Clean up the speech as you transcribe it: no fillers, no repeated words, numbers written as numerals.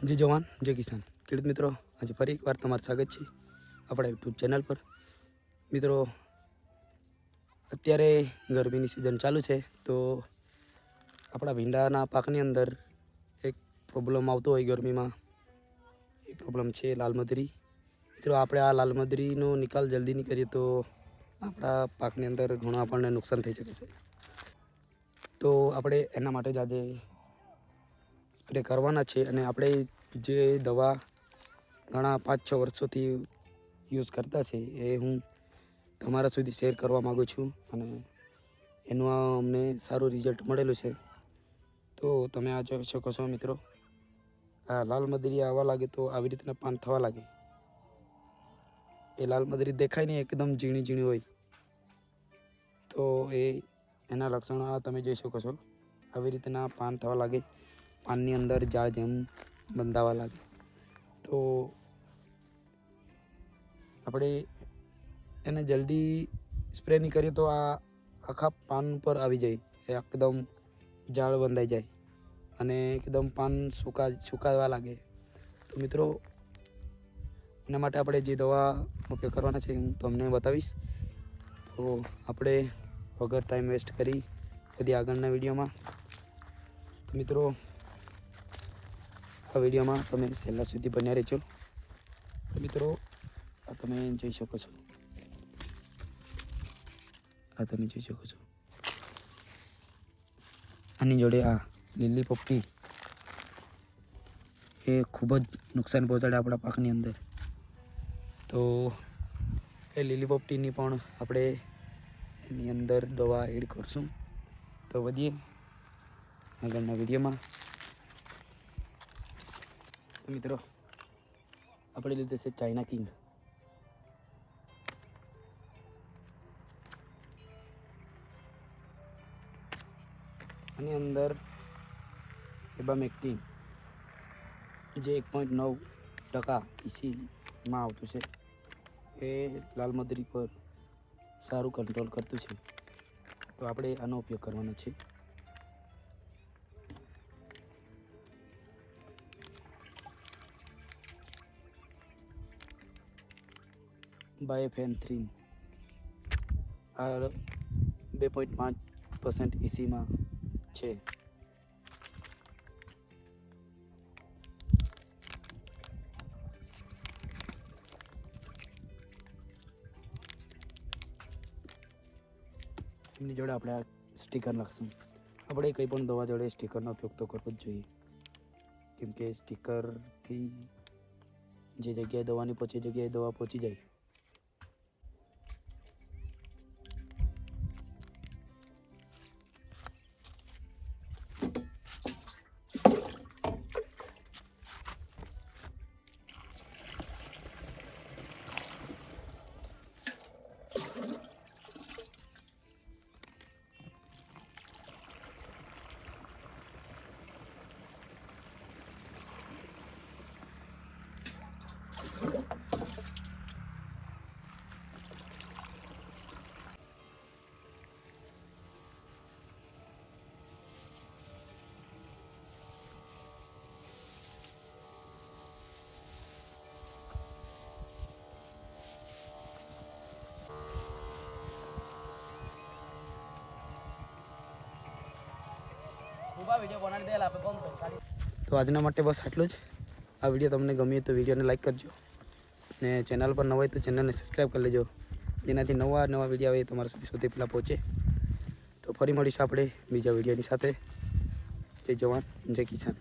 जय जवान जय किसान। खेडूत मित्रों, आज फरी एक बार तमाરું स्वागत है अपना यूट्यूब चैनल पर। मित्रों, अत्यारे गरमीनी सीजन चालू है तो अपना भींडाना पाकनी अंदर एक प्रॉब्लम आवतो होय गरमी में। ये प्रॉब्लम है लाल मधरी। मित्रों, આપણે આ લાલ મધરીનો નિકાલ જલ્દી नहीं करिए तो આપણા પાકની અંદર ઘણું આપણને નુકસાન થઈ શકે છે। તો આપણે એના માટે જ આજે સ્પ્રે કરવાના છે અને આપણે જે દવા ઘણા 5-6 વર્ષોથી યુઝ કરતા છે એ હું તમારા સુધી શેર કરવા માગું છું અને એનું અમને સારું રિઝલ્ટ મળેલું છે। તો તમે આ જોઈ શકો છો મિત્રો, આ લાલ મધરી આવવા લાગે તો આવી રીતના પાન થવા લાગે। એ લાલ મધરી દેખાય નહીં, એકદમ ઝીણી ઝીણી હોય તો એના લક્ષણો આ તમે જોઈ શકો છો। આવી રીતના પાન થવા લાગે, પાનની અંદર જાળ જેમ બંધાવા લાગે તો આપણે એને જલ્દી સ્પ્રે નહીં કરીએ તો આ આખા પાન પર આવી જાય, એકદમ જાળ બંધાઈ જાય અને એકદમ પાન સુકાવા લાગે। તો મિત્રો, એના માટે આપણે જે દવા ઉપયોગ કરવાના છે હું તમને બતાવીશ। તો આપણે વગર ટાઈમ વેસ્ટ કરી બધી આગળના વિડીયોમાં। તો મિત્રો, આ વિડીયોમાં તમે છેલ્લા સુધી બન્યા રહેજો। તો મિત્રો, આ તમે જોઈ શકો છો, આની જોડે આ લીલી પોપટી એ ખૂબ જ નુકસાન પહોંચાડે આપણા પાકની અંદર। તો એ લીલી પોપટીની પણ આપણે એની અંદર દવા એડ કરશું। તો વધીએ આગળના વિડીયોમાં। તો મિત્રો, આપણે લીધે છે ચાઇના કિંગ। આની અંદર એબામેક્ટિન જે 1.9% ઇસીમાં આવતું છે એ લાલ મધરી પર સારું કંટ્રોલ કરતું છે। તો આપણે આનો ઉપયોગ કરવાનો છે। બાયફેન્થ્રીન આ 2.5% ઇસીમાં છે। એમની જોડે આપણે આ સ્ટીકર નાખશું। આપણે કંઈ પણ દવા જોડે સ્ટીકરનો ઉપયોગ તો કરવો જ જોઈએ, કેમ કે સ્ટીકરથી જે જગ્યાએ દવાની પહોંચે એ જગ્યાએ દવા પહોંચી જાય। તો આજના માટે બસ આટલું જ। આ વિડીયો તમને ગમ્યો તો વિડીયોને લાઈક કરજો ને ચેનલ પર નવા હોય તો ચેનલને સબસ્ક્રાઈબ કરી લેજો, જેનાથી નવા વિડીયો આવે તમારા સુધી સૌથી પહેલાં પહોંચે। તો ફરી મળીશું આપણે બીજા વિડીયોની સાથે। જય જવાન જય કિસાન।